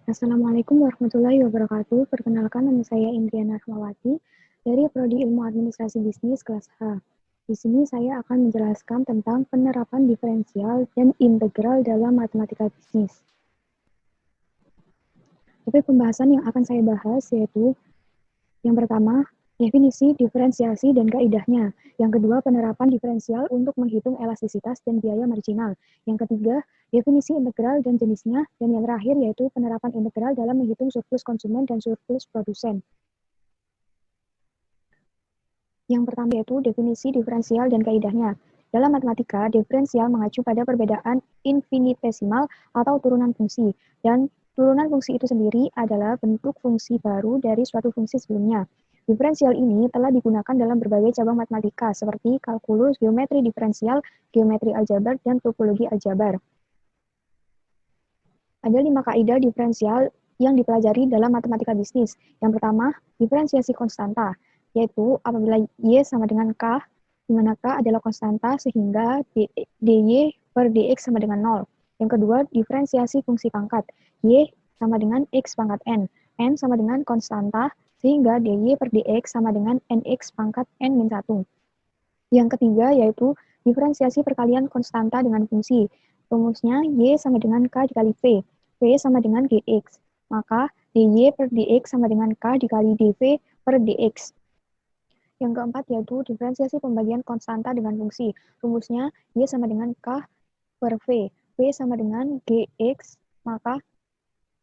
Assalamualaikum warahmatullahi wabarakatuh. Perkenalkan, nama saya Indriana Rahmawati dari Prodi Ilmu Administrasi Bisnis kelas H. Di sini saya akan menjelaskan tentang penerapan diferensial dan integral dalam matematika bisnis. Topik pembahasan yang akan saya bahas yaitu yang pertama, definisi, diferensiasi, dan kaidahnya. Yang kedua, penerapan diferensial untuk menghitung elastisitas dan biaya marginal. Yang ketiga, definisi integral dan jenisnya. Dan yang terakhir yaitu penerapan integral dalam menghitung surplus konsumen dan surplus produsen. Yang pertama yaitu definisi diferensial dan kaidahnya. Dalam matematika, diferensial mengacu pada perbedaan infinitesimal atau turunan fungsi. Dan turunan fungsi itu sendiri adalah bentuk fungsi baru dari suatu fungsi sebelumnya. Diferensial ini telah digunakan dalam berbagai cabang matematika seperti kalkulus, geometri diferensial, geometri aljabar, dan topologi aljabar. Ada 5 kaidah diferensial yang dipelajari dalam matematika bisnis. Yang pertama, diferensiasi konstanta, yaitu apabila Y sama dengan K, di mana K adalah konstanta sehingga dy per dx sama dengan 0. Yang kedua, diferensiasi fungsi pangkat, Y sama dengan X pangkat N sama dengan konstanta, sehingga dy per dx sama dengan nx pangkat N-1. Yang ketiga, yaitu diferensiasi perkalian konstanta dengan fungsi. Rumusnya Y sama dengan K dikali V. V sama dengan Gx. Maka dy per dx sama dengan K dikali dv per dx. Yang keempat yaitu diferensiasi pembagian konstanta dengan fungsi. Rumusnya Y sama dengan K per V. V sama dengan Gx, maka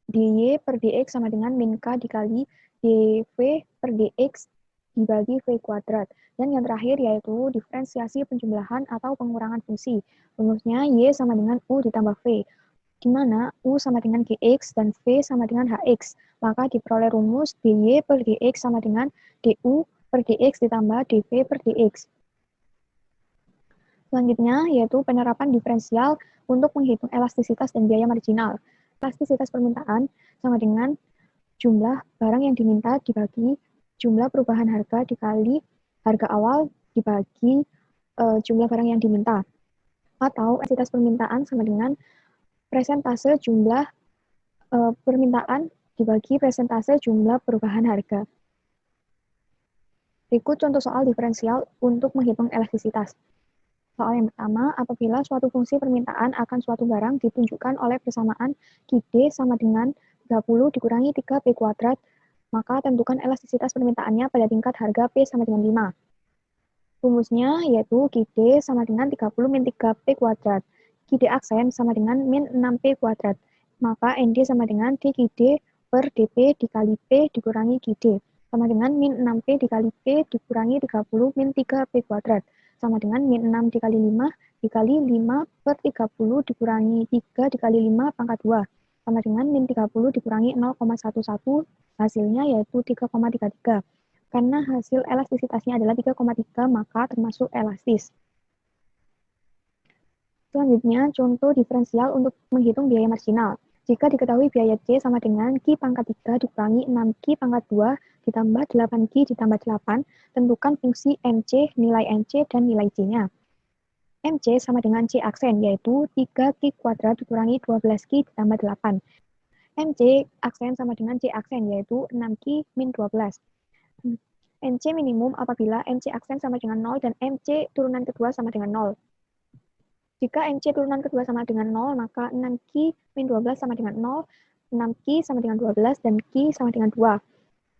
dy per dx sama dengan min K dikali dv per dx dibagi V kuadrat. Dan yang terakhir yaitu diferensiasi penjumlahan atau pengurangan fungsi. Rumusnya Y sama dengan U ditambah V, di mana U sama dengan Gx dan V sama dengan Hx. Maka diperoleh rumus dy per dx sama dengan du per dx ditambah dv per dx. Selanjutnya yaitu penerapan diferensial untuk menghitung elastisitas dan biaya marginal. Elastisitas permintaan sama dengan jumlah barang yang diminta dibagi jumlah perubahan harga dikali harga awal dibagi jumlah barang yang diminta. Atau elastisitas permintaan sama dengan presentase jumlah permintaan dibagi presentase jumlah perubahan harga. Berikut contoh soal diferensial untuk menghitung elastisitas. Soal yang pertama, apabila suatu fungsi permintaan akan suatu barang ditunjukkan oleh persamaan QD sama dengan 30 dikurangi 3P kuadrat, maka tentukan elastisitas permintaannya pada tingkat harga P sama dengan 5. Rumusnya yaitu QD sama dengan 30 min 3P kuadrat. QD aksen sama dengan min 6P kuadrat. Maka ND sama dengan DQD per DP dikali P dikurangi QD. Sama dengan min 6P dikali P dikurangi 30 min 3P kuadrat. Sama dengan min 6 dikali 5 dikali 5 per 30 dikurangi 3 dikali 5 pangkat 2. Sama dengan min 30 dikurangi 0,11, hasilnya yaitu 3,33. Karena hasil elastisitasnya adalah 3,3, maka termasuk elastis. Selanjutnya, contoh diferensial untuk menghitung biaya marginal. Jika diketahui biaya C sama dengan Q pangkat 3 dikurangi 6Q pangkat 2 ditambah 8Q ditambah 8, tentukan fungsi MC, nilai MC, dan nilai C-nya. MC sama dengan C aksen, yaitu 3Q kuadrat dikurangi 12Q ditambah 8. MC aksen sama dengan C aksen, yaitu 6Q min 12. MC minimum apabila MC aksen sama dengan 0 dan MC turunan kedua sama dengan 0. Jika MC turunan kedua sama dengan 0, maka 6Q min 12 sama dengan 0, 6Q sama dengan 12, dan Q sama dengan 2.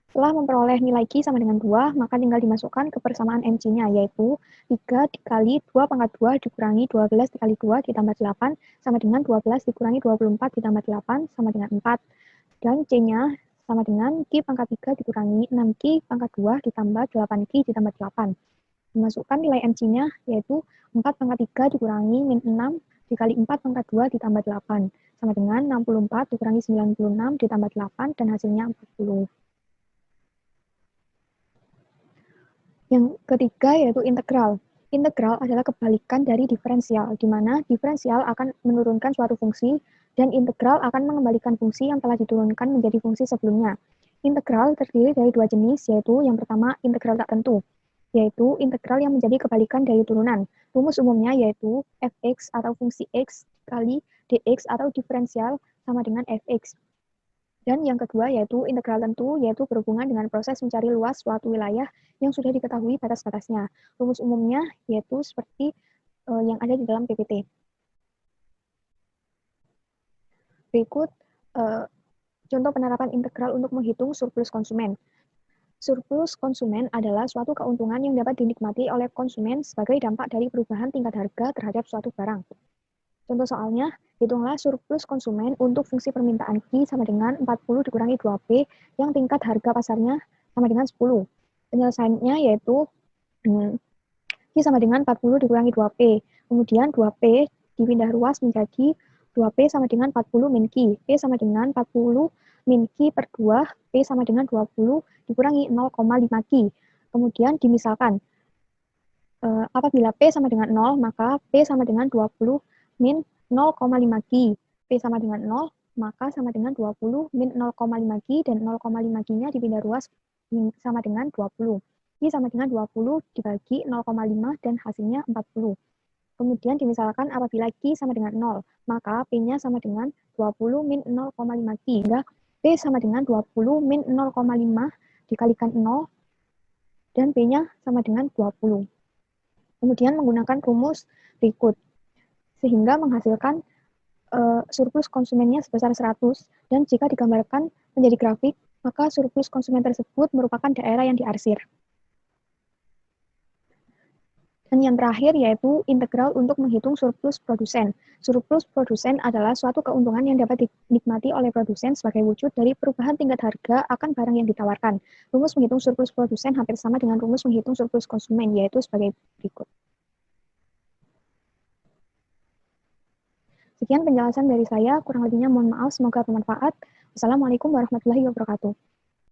Setelah memperoleh nilai Q sama dengan 2, maka tinggal dimasukkan ke persamaan MC-nya, yaitu 3 dikali 2 pangkat 2 dikurangi 12 dikali 2 ditambah 8, sama dengan 12 dikurangi 24 ditambah 8, sama dengan 4. Dan C-nya sama dengan Q pangkat 3 dikurangi 6Q pangkat 2 ditambah 8Q ditambah 8. Dimasukkan nilai MC-nya, yaitu 4 pangkat 3 dikurangi min 6 dikali 4 pangkat 2 ditambah 8. Sama dengan 64 dikurangi 96 ditambah 8, dan hasilnya 40. Yang ketiga yaitu integral. Integral adalah kebalikan dari diferensial, di mana diferensial akan menurunkan suatu fungsi, dan integral akan mengembalikan fungsi yang telah diturunkan menjadi fungsi sebelumnya. Integral terdiri dari dua jenis, yaitu yang pertama integral tak tentu, yaitu integral yang menjadi kebalikan dari turunan. Rumus umumnya yaitu fx atau fungsi x kali dx atau diferensial sama dengan fx. Dan yang kedua yaitu integral tentu, yaitu berhubungan dengan proses mencari luas suatu wilayah yang sudah diketahui batas-batasnya. Rumus umumnya yaitu seperti yang ada di dalam PPT. Berikut contoh penerapan integral untuk menghitung surplus konsumen. Surplus konsumen adalah suatu keuntungan yang dapat dinikmati oleh konsumen sebagai dampak dari perubahan tingkat harga terhadap suatu barang. Contoh soalnya, hitunglah surplus konsumen untuk fungsi permintaan Q sama dengan 40 dikurangi 2P yang tingkat harga pasarnya sama dengan 10. Penyelesaiannya yaitu Q sama dengan 40 dikurangi 2P. Kemudian 2P dipindah ruas menjadi 2P sama dengan 40 min Q. P sama dengan 40 min Q per 2, P sama dengan 20 dikurangi 0,5 Q. Kemudian dimisalkan, apabila P sama dengan 0, maka P sama dengan 20 min 0,5 Q. P sama dengan 0, maka sama dengan 20 min 0,5 Q, dan 0,5 Q-nya dipindah ruas sama dengan 20. Q sama dengan 20 dibagi 0,5 dan hasilnya 40. Kemudian dimisalkan apabila Q sama dengan 0, maka P-nya sama dengan 20 min 0,5 Q. Sehingga P sama dengan 20 min 0,5 dikalikan 0, dan P-nya sama dengan 20. Kemudian menggunakan rumus berikut, sehingga menghasilkan surplus konsumennya sebesar 100, dan jika digambarkan menjadi grafik, maka surplus konsumen tersebut merupakan daerah yang diarsir. Dan yang terakhir yaitu integral untuk menghitung surplus produsen. Surplus produsen adalah suatu keuntungan yang dapat dinikmati oleh produsen sebagai wujud dari perubahan tingkat harga akan barang yang ditawarkan. Rumus menghitung surplus produsen hampir sama dengan rumus menghitung surplus konsumen, yaitu sebagai berikut. Sekian penjelasan dari saya, kurang lebihnya mohon maaf, semoga bermanfaat. Wassalamualaikum warahmatullahi wabarakatuh.